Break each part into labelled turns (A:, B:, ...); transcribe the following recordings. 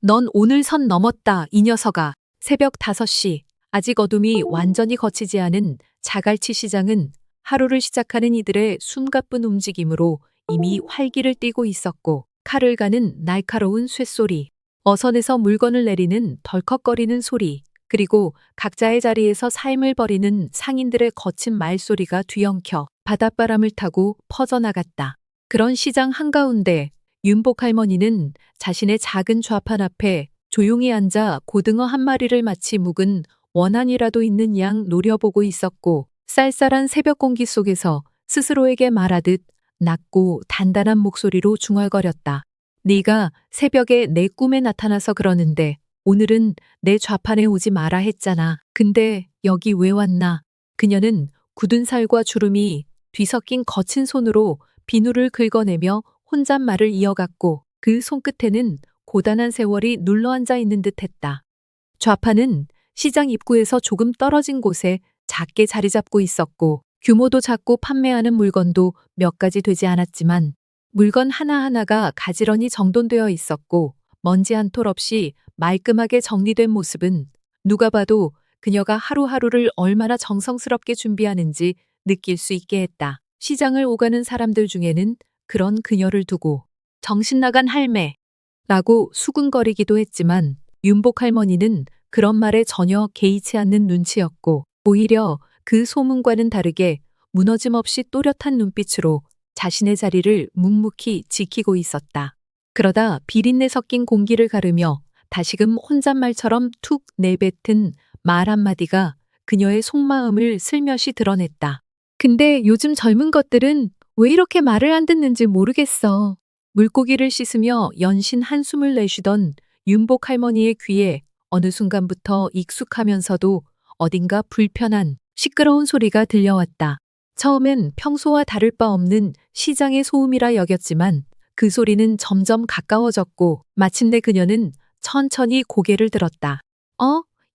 A: 넌 오늘 선 넘었다, 이 녀석아. 새벽 5시. 아직 어둠이 완전히 걷히지 않은 자갈치 시장은 하루를 시작하는 이들의 숨가쁜 움직임으로 이미 활기를 띠고 있었고, 칼을 가는 날카로운 쇳소리, 어선에서 물건을 내리는 덜컥거리는 소리, 그리고 각자의 자리에서 삶을 벌이는 상인들의 거친 말소리가 뒤엉켜 바닷바람을 타고 퍼져나갔다. 그런 시장 한가운데 윤복 할머니는 자신의 작은 좌판 앞에 조용히 앉아 고등어 한 마리를 마치 묵은 원한이라도 있는 양 노려보고 있었고, 쌀쌀한 새벽 공기 속에서 스스로에게 말하듯 낮고 단단한 목소리로 중얼거렸다. 네가 새벽에 내 꿈에 나타나서 그러는데 오늘은 내 좌판에 오지 마라 했잖아. 근데 여기 왜 왔나? 그녀는 굳은 살과 주름이 뒤섞인 거친 손으로 비누를 긁어내며 혼잣말을 이어갔고, 그 손끝에는 고단한 세월이 눌러앉아 있는 듯했다. 좌판은 시장 입구에서 조금 떨어진 곳에 작게 자리 잡고 있었고, 규모도 작고 판매하는 물건도 몇 가지 되지 않았지만 물건 하나하나가 가지런히 정돈되어 있었고, 먼지 한 톨 없이 말끔하게 정리된 모습은 누가 봐도 그녀가 하루하루를 얼마나 정성스럽게 준비하는지 느낄 수 있게 했다. 시장을 오가는 사람들 중에는 그런 그녀를 두고 정신 나간 할매라고 수군거리기도 했지만, 윤복 할머니는 그런 말에 전혀 개의치 않는 눈치였고, 오히려 그 소문과는 다르게 무너짐 없이 또렷한 눈빛으로 자신의 자리를 묵묵히 지키고 있었다. 그러다 비린내 섞인 공기를 가르며 다시금 혼잣말처럼 툭 내뱉은 말 한마디가 그녀의 속마음을 슬며시 드러냈다. 근데 요즘 젊은 것들은 왜 이렇게 말을 안 듣는지 모르겠어. 물고기를 씻으며 연신 한숨을 내쉬던 윤복 할머니의 귀에 어느 순간부터 익숙하면서도 어딘가 불편한 시끄러운 소리가 들려왔다. 처음엔 평소와 다를 바 없는 시장의 소음이라 여겼지만 그 소리는 점점 가까워졌고, 마침내 그녀는 천천히 고개를 들었다.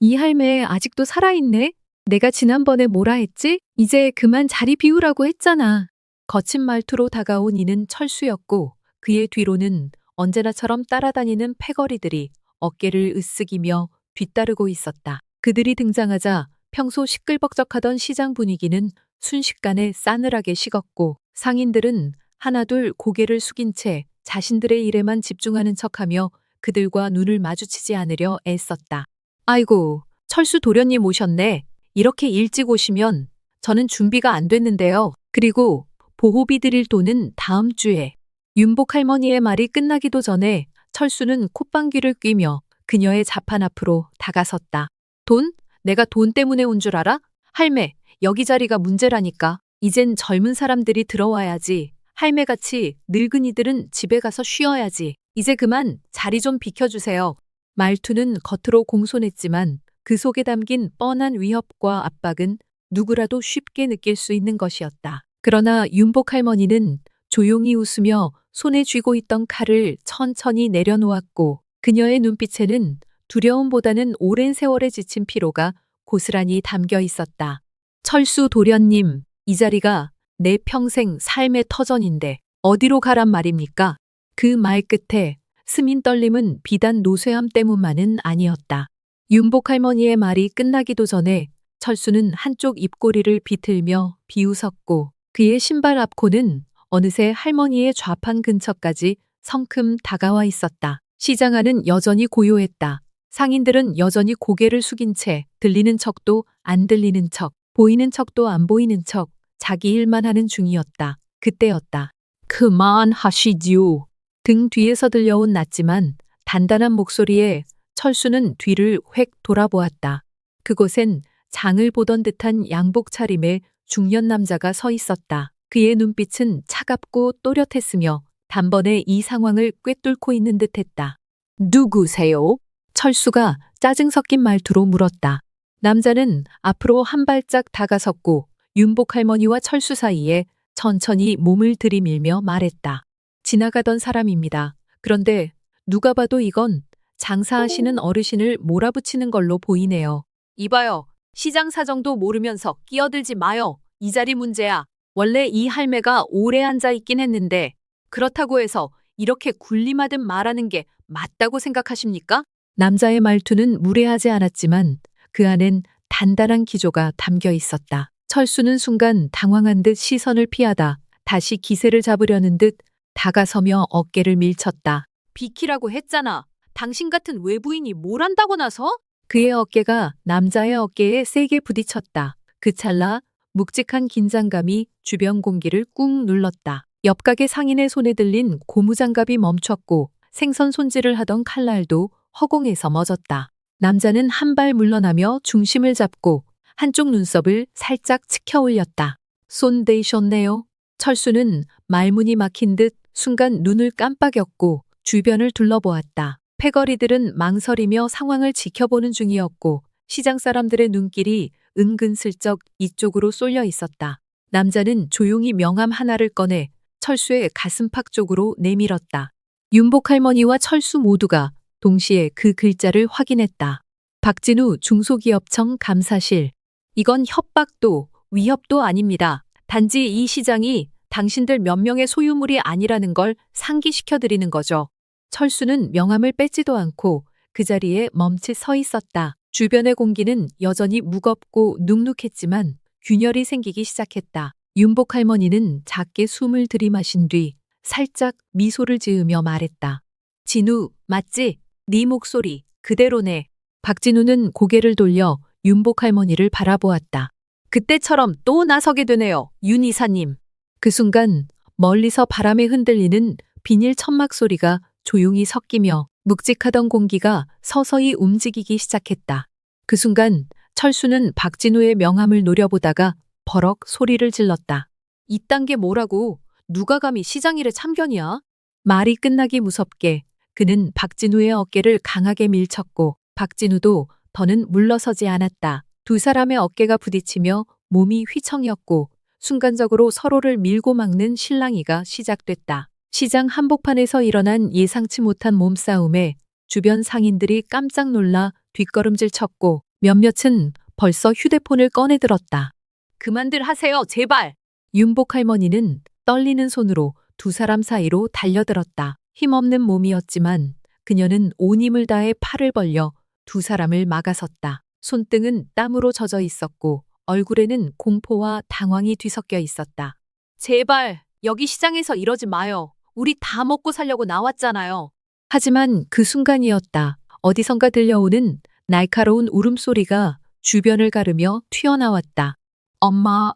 A: 이 할매 아직도 살아있네? 내가 지난번에 뭐라 했지? 이제 그만 자리 비우라고 했잖아. 거친 말투로 다가온 이는 철수였고, 그의 뒤로는 언제나처럼 따라다니는 패거리들이 어깨를 으쓱이며 뒤따르고 있었다. 그들이 등장하자 평소 시끌벅적하던 시장 분위기는 순식간에 싸늘하게 식었고, 상인들은 하나둘 고개를 숙인 채 자신들의 일에만 집중하는 척하며 그들과 눈을 마주치지 않으려 애썼다. 아이고, 철수 도련님 오셨네. 이렇게 일찍 오시면 저는 준비가 안 됐는데요. 그리고 보호비 드릴 돈은 다음 주에. 윤복 할머니의 말이 끝나기도 전에 철수는 콧방귀를 뀌며 그녀의 자판 앞으로 다가섰다. 돈? 내가 돈 때문에 온 줄 알아? 할매, 여기 자리가 문제라니까. 이젠 젊은 사람들이 들어와야지. 할매같이 늙은이들은 집에 가서 쉬어야지. 이제 그만 자리 좀 비켜주세요. 말투는 겉으로 공손했지만 그 속에 담긴 뻔한 위협과 압박은 누구라도 쉽게 느낄 수 있는 것이었다. 그러나 윤복 할머니는 조용히 웃으며 손에 쥐고 있던 칼을 천천히 내려놓았고, 그녀의 눈빛에는 두려움보다는 오랜 세월에 지친 피로가 고스란히 담겨 있었다. 철수 도련님, 이 자리가 내 평생 삶의 터전인데 어디로 가란 말입니까? 그 말 끝에 스민 떨림은 비단 노쇠함 때문만은 아니었다. 윤복 할머니의 말이 끝나기도 전에 철수는 한쪽 입꼬리를 비틀며 비웃었고, 그의 신발 앞코는 어느새 할머니의 좌판 근처까지 성큼 다가와 있었다. 시장 안은 여전히 고요했다. 상인들은 여전히 고개를 숙인 채 들리는 척도 안 들리는 척, 보이는 척도 안 보이는 척 자기 일만 하는 중이었다. 그때였다. 그만하시지요. 등 뒤에서 들려온 낮지만 단단한 목소리에 철수는 뒤를 획 돌아보았다. 그곳엔 장을 보던 듯한 양복 차림의 중년 남자가 서 있었다. 그의 눈빛은 차갑고 또렷했으며 단번에 이 상황을 꿰뚫고 있는 듯했다. 누구세요? 철수가 짜증 섞인 말투로 물었다. 남자는 앞으로 한 발짝 다가섰고 윤복 할머니와 철수 사이에 천천히 몸을 들이밀며 말했다. 지나가던 사람입니다. 그런데 누가 봐도 이건 장사하시는 어르신을 몰아붙이는 걸로 보이네요. 이봐요. 시장 사정도 모르면서 끼어들지 마요. 이 자리 문제야. 원래 이 할매가 오래 앉아 있긴 했는데 그렇다고 해서 이렇게 군림하듯 말하는 게 맞다고 생각하십니까? 남자의 말투는 무례하지 않았지만 그 안엔 단단한 기조가 담겨 있었다. 철수는 순간 당황한 듯 시선을 피하다 다시 기세를 잡으려는 듯 다가서며 어깨를 밀쳤다. 비키라고 했잖아. 당신 같은 외부인이 뭘 한다고 나서? 그의 어깨가 남자의 어깨에 세게 부딪혔다. 그 찰나 묵직한 긴장감이 주변 공기를 꾹 눌렀다. 옆가게 상인의 손에 들린 고무장갑이 멈췄고 생선 손질을 하던 칼날도 허공에서 멎었다. 남자는 한 발 물러나며 중심을 잡고 한쪽 눈썹을 살짝 치켜 올렸다. 손 대이셨네요. 철수는 말문이 막힌 듯 순간 눈을 깜빡였고 주변을 둘러보았다. 패거리들은 망설이며 상황을 지켜보는 중이었고 시장 사람들의 눈길이 은근슬쩍 이쪽으로 쏠려 있었다. 남자는 조용히 명함 하나를 꺼내 철수의 가슴팍 쪽으로 내밀었다. 윤복 할머니와 철수 모두가 동시에 그 글자를 확인했다. 박진우 중소기업청 감사실. 이건 협박도 위협도 아닙니다. 단지 이 시장이 당신들 몇 명의 소유물이 아니라는 걸 상기시켜 드리는 거죠. 철수는 명함을 뺏지도 않고 그 자리에 멈칫 서 있었다. 주변의 공기는 여전히 무겁고 눅눅했지만 균열이 생기기 시작했다. 윤복 할머니는 작게 숨을 들이마신 뒤 살짝 미소를 지으며 말했다. 진우, 맞지? 네 목소리 그대로네. 박진우는 고개를 돌려 윤복 할머니를 바라보았다. 그때처럼 또 나서게 되네요, 윤 이사님. 그 순간 멀리서 바람에 흔들리는 비닐 천막 소리가 조용히 섞이며 묵직하던 공기가 서서히 움직이기 시작했다. 그 순간 철수는 박진우의 명함을 노려보다가 버럭 소리를 질렀다. 이딴 게 뭐라고? 누가 감히 시장 일에 참견이야? 말이 끝나기 무섭게 그는 박진우의 어깨를 강하게 밀쳤고 박진우도 더는 물러서지 않았다. 두 사람의 어깨가 부딪히며 몸이 휘청였고 순간적으로 서로를 밀고 막는 실랑이가 시작됐다. 시장 한복판에서 일어난 예상치 못한 몸싸움에 주변 상인들이 깜짝 놀라 뒷걸음질 쳤고 몇몇은 벌써 휴대폰을 꺼내들었다. 그만들 하세요, 제발! 윤복 할머니는 떨리는 손으로 두 사람 사이로 달려들었다. 힘없는 몸이었지만 그녀는 온 힘을 다해 팔을 벌려 두 사람을 막아섰다. 손등은 땀으로 젖어 있었고 얼굴에는 공포와 당황이 뒤섞여 있었다. 제발 여기 시장에서 이러지 마요. 우리 다 먹고 살려고 나왔잖아요. 하지만 그 순간이었다. 어디선가 들려오는 날카로운 울음소리가 주변을 가르며 튀어나왔다. 엄마,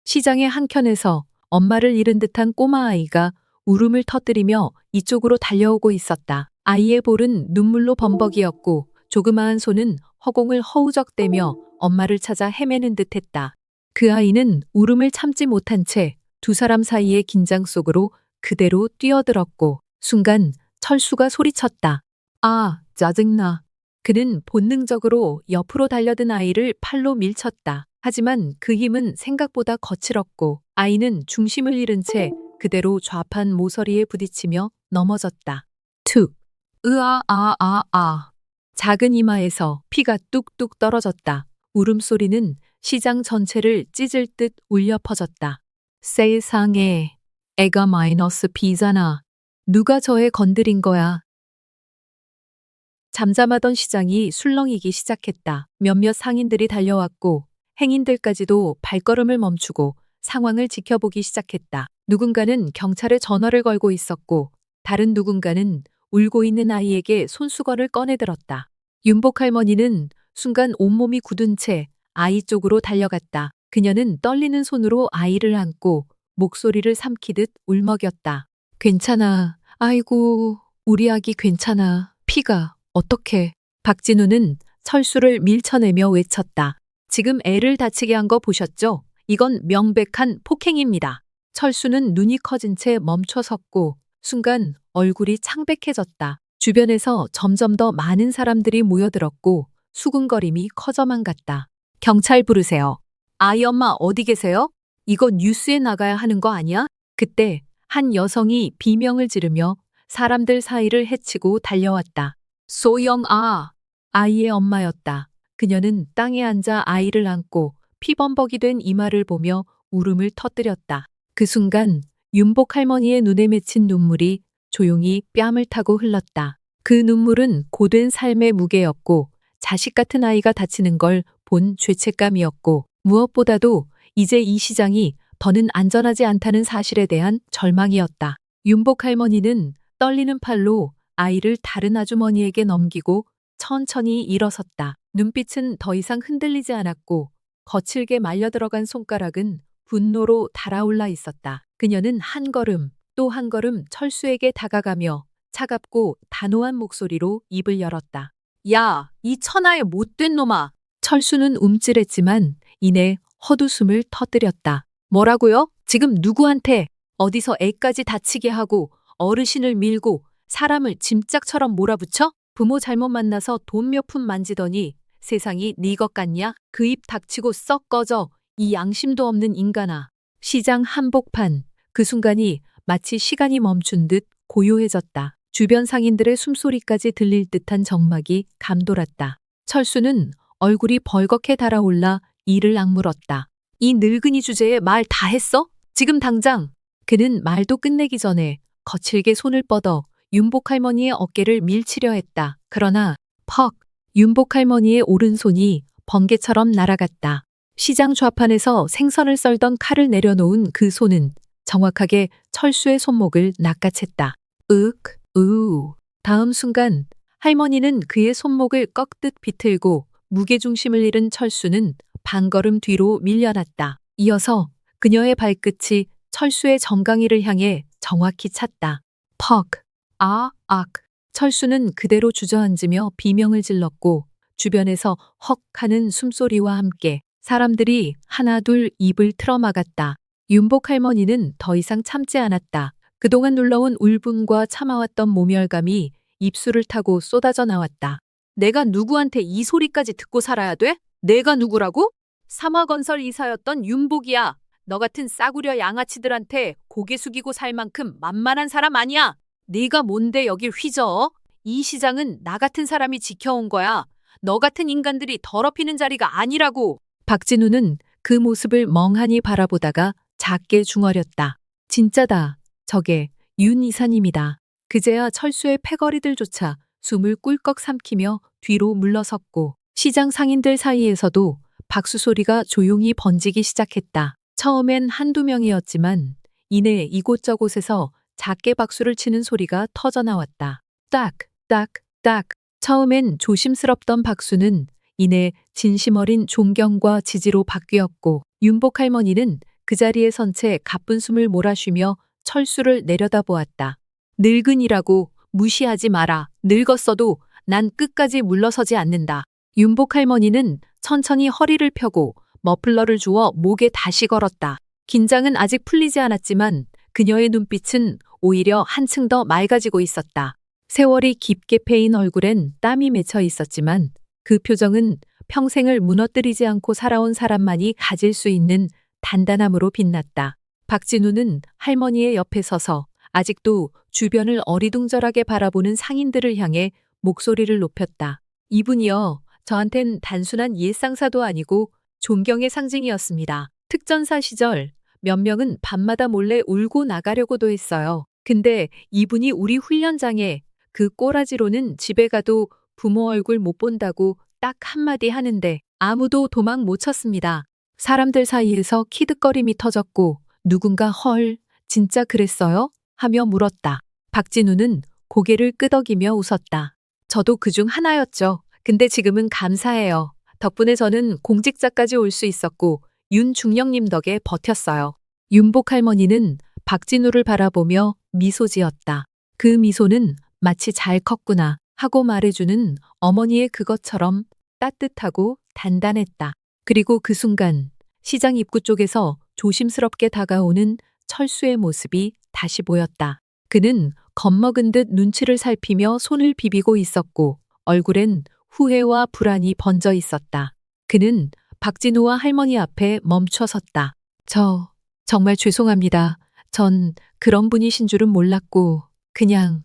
A: 시장의 한켠에서 엄마를 잃은 듯한 꼬마아이가 울음을 터뜨리며 이쪽으로 달려오고 있었다. 아이의 볼은 눈물로 범벅이었고 조그마한 손은 허공을 허우적대며 엄마를 찾아 헤매는 듯했다. 그 아이는 울음을 참지 못한 채 두 사람 사이의 긴장 속으로 그대로 뛰어들었고 순간 철수가 소리쳤다. 아, 짜증나. 그는 본능적으로 옆으로 달려든 아이를 팔로 밀쳤다. 하지만 그 힘은 생각보다 거칠었고 아이는 중심을 잃은 채 그대로 좌판 모서리에 부딪히며 넘어졌다. 툭. 작은 이마에서 피가 뚝뚝 떨어졌다. 울음소리는 시장 전체를 찢을 듯 울려 퍼졌다. 세상에, 애가 마이너스 B잖아. 누가 저 애 건드린 거야. 잠잠하던 시장이 술렁이기 시작했다. 몇몇 상인들이 달려왔고 행인들까지도 발걸음을 멈추고 상황을 지켜보기 시작했다. 누군가는 경찰에 전화를 걸고 있었고 다른 누군가는 울고 있는 아이에게 손수건을 꺼내들었다. 윤복 할머니는 순간 온몸이 굳은 채 아이 쪽으로 달려갔다. 그녀는 떨리는 손으로 아이를 안고 목소리를 삼키듯 울먹였다. 괜찮아. 아이고, 우리 아기 괜찮아. 피가 어떡해. 박진우는 철수를 밀쳐내며 외쳤다. 지금 애를 다치게 한 거 보셨죠? 이건 명백한 폭행입니다. 철수는 눈이 커진 채 멈춰 섰고 순간 얼굴이 창백해졌다. 주변에서 점점 더 많은 사람들이 모여들었고 수군거림이 커져만 갔다. 경찰 부르세요. 아이 엄마 어디 계세요? 이거 뉴스에 나가야 하는 거 아니야? 그때 한 여성이 비명을 지르며 사람들 사이를 헤치고 달려왔다. 소영아. 아이의 엄마였다. 그녀는 땅에 앉아 아이를 안고 피범벅이 된 이마를 보며 울음을 터뜨렸다. 그 순간 윤복 할머니의 눈에 맺힌 눈물이 조용히 뺨을 타고 흘렀다. 그 눈물은 고된 삶의 무게였고 자식 같은 아이가 다치는 걸 본 죄책감이었고 무엇보다도 이제 이 시장이 더는 안전하지 않다는 사실에 대한 절망이었다. 윤복 할머니는 떨리는 팔로 아이를 다른 아주머니에게 넘기고 천천히 일어섰다. 눈빛은 더 이상 흔들리지 않았고 거칠게 말려 들어간 손가락은 분노로 달아올라 있었다. 그녀는 한 걸음 또 한 걸음 철수에게 다가가며 차갑고 단호한 목소리로 입을 열었다. 야, 이 천하의 못된 놈아! 철수는 움찔했지만 이내 헛웃음을 터뜨렸다. 뭐라고요? 지금 누구한테 어디서 애까지 다치게 하고 어르신을 밀고 사람을 짐짝처럼 몰아붙여? 부모 잘못 만나서 돈 몇 푼 만지더니 세상이 네 것 같냐? 그 입 닥치고 썩 꺼져. 이 양심도 없는 인간아. 시장 한복판. 그 순간이 마치 시간이 멈춘 듯 고요해졌다. 주변 상인들의 숨소리까지 들릴 듯한 적막이 감돌았다. 철수는 얼굴이 벌겋게 달아올라 이를 악물었다. 이 늙은이 주제에 말 다 했어? 지금 당장! 그는 말도 끝내기 전에 거칠게 손을 뻗어 윤복 할머니의 어깨를 밀치려 했다. 그러나 퍽! 윤복 할머니의 오른손이 번개처럼 날아갔다. 시장 좌판에서 생선을 썰던 칼을 내려놓은 그 손은 정확하게 철수의 손목을 낚아챘다. 다음 순간 할머니는 그의 손목을 꺾듯 비틀고 무게중심을 잃은 철수는 반걸음 뒤로 밀려났다. 이어서 그녀의 발끝이 철수의 정강이를 향해 정확히 찼다. 퍽! 철수는 그대로 주저앉으며 비명을 질렀고 주변에서 헉 하는 숨소리와 함께 사람들이 하나둘 입을 틀어막았다. 윤복 할머니는 더 이상 참지 않았다. 그동안 눌러온 울분과 참아왔던 모멸감이 입술을 타고 쏟아져 나왔다. 내가 누구한테 이 소리까지 듣고 살아야 돼? 내가 누구라고? 삼화건설 이사였던 윤복이야. 너 같은 싸구려 양아치들한테 고개 숙이고 살 만큼 만만한 사람 아니야. 네가 뭔데 여길 휘저어? 이 시장은 나 같은 사람이 지켜온 거야. 너 같은 인간들이 더럽히는 자리가 아니라고. 박진우는 그 모습을 멍하니 바라보다가 작게 중얼였다. 진짜다. 저게 윤 이사님이다. 그제야 철수의 패거리들조차 숨을 꿀꺽 삼키며 뒤로 물러섰고 시장 상인들 사이에서도 박수 소리가 조용히 번지기 시작했다. 처음엔 한두 명이었지만 이내 이곳저곳에서 작게 박수를 치는 소리가 터져나왔다. 딱, 딱, 딱. 처음엔 조심스럽던 박수는 이내 진심 어린 존경과 지지로 바뀌었고 윤복 할머니는 그 자리에 선 채 가쁜 숨을 몰아쉬며 철수를 내려다보았다. 늙은이라고 무시하지 마라. 늙었어도 난 끝까지 물러서지 않는다. 윤복 할머니는 천천히 허리를 펴고 머플러를 주워 목에 다시 걸었다. 긴장은 아직 풀리지 않았지만 그녀의 눈빛은 오히려 한층 더 맑아지고 있었다. 세월이 깊게 패인 얼굴엔 땀이 맺혀 있었지만 그 표정은 평생을 무너뜨리지 않고 살아온 사람만이 가질 수 있는 단단함으로 빛났다. 박진우는 할머니의 옆에 서서 아직도 주변을 어리둥절하게 바라보는 상인들을 향해 목소리를 높였다. 이분이요, 저한텐 단순한 옛상사도 아니고 존경의 상징이었습니다. 특전사 시절 몇 명은 밤마다 몰래 울고 나가려고도 했어요. 근데 이분이 우리 훈련장에 그 꼬라지로는 집에 가도 부모 얼굴 못 본다고 딱 한마디 하는데 아무도 도망 못 쳤습니다. 사람들 사이에서 키득거림이 터졌고 누군가 헐, 진짜 그랬어요? 하며 물었다. 박진우는 고개를 끄덕이며 웃었다. 저도 그중 하나였죠. 근데 지금은 감사해요. 덕분에 저는 공직자까지 올 수 있었고 윤중령님 덕에 버텼어요. 윤복 할머니는 박진우를 바라보며 미소 지었다. 그 미소는 마치 잘 컸구나 하고 말해주는 어머니의 그것처럼 따뜻하고 단단했다. 그리고 그 순간 시장 입구 쪽에서 조심스럽게 다가오는 철수의 모습이 다시 보였다. 그는 겁먹은 듯 눈치를 살피며 손을 비비고 있었고 얼굴엔 후회와 불안이 번져 있었다. 그는 박진우와 할머니 앞에 멈춰 섰다. 정말 죄송합니다. 전 그런 분이신 줄은 몰랐고 그냥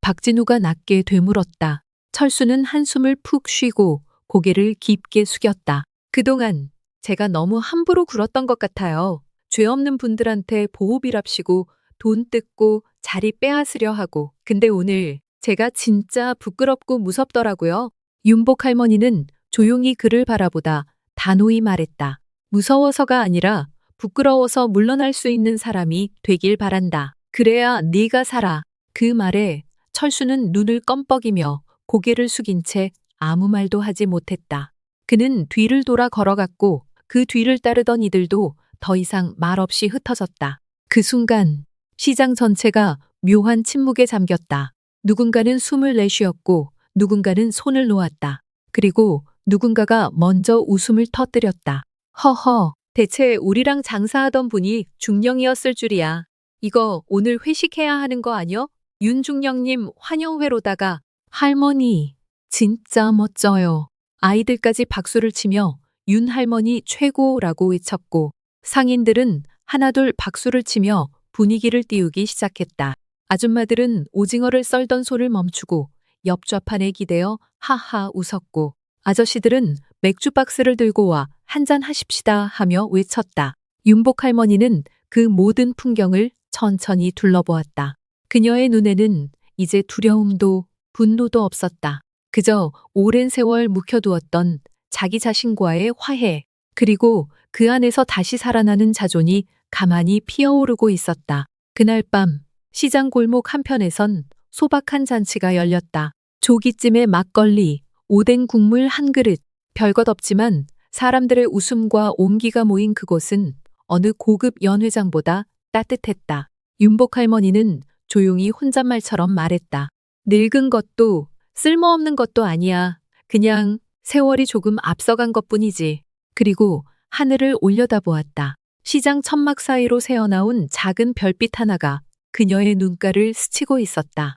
A: 박진우가 낮게 되물었다. 철수는 한숨을 푹 쉬고 고개를 깊게 숙였다. 그동안 제가 너무 함부로 굴었던 것 같아요. 죄 없는 분들한테 보호비랍시고 돈 뜯고 자리 빼앗으려 하고. 근데 오늘 제가 진짜 부끄럽고 무섭더라고요. 윤복 할머니는 조용히 그를 바라보다 단호히 말했다. 무서워서가 아니라 부끄러워서 물러날 수 있는 사람이 되길 바란다. 그래야 네가 살아. 그 말에 철수는 눈을 껌뻑이며 고개를 숙인 채 아무 말도 하지 못했다. 그는 뒤를 돌아 걸어갔고 그 뒤를 따르던 이들도 더 이상 말없이 흩어졌다. 그 순간 시장 전체가 묘한 침묵에 잠겼다. 누군가는 숨을 내쉬었고 누군가는 손을 놓았다. 그리고 누군가가 먼저 웃음을 터뜨렸다. 허허, 대체 우리랑 장사하던 분이 중령이었을 줄이야. 이거 오늘 회식해야 하는 거 아니여? 윤중령님 환영회로다가 할머니, 진짜 멋져요. 아이들까지 박수를 치며 윤 할머니 최고라고 외쳤고 상인들은 하나둘 박수를 치며 분위기를 띄우기 시작했다. 아줌마들은 오징어를 썰던 소를 멈추고 옆좌판에 기대어 하하 웃었고 아저씨들은 맥주 박스를 들고 와 한잔 하십시다 하며 외쳤다. 윤복 할머니는 그 모든 풍경을 천천히 둘러보았다. 그녀의 눈에는 이제 두려움도 분노도 없었다. 그저 오랜 세월 묵혀두었던 자기 자신과의 화해, 그리고 그 안에서 다시 살아나는 자존이 가만히 피어오르고 있었다. 그날 밤 시장 골목 한편에선 소박한 잔치가 열렸다. 조기찜에 막걸리, 오뎅 국물 한 그릇, 별것 없지만 사람들의 웃음과 온기가 모인 그곳은 어느 고급 연회장보다 따뜻했다. 윤복 할머니는 조용히 혼잣말처럼 말했다. 늙은 것도 쓸모없는 것도 아니야. 그냥 세월이 조금 앞서간 것뿐이지. 그리고 하늘을 올려다보았다. 시장 천막 사이로 새어나온 작은 별빛 하나가 그녀의 눈가를 스치고 있었다.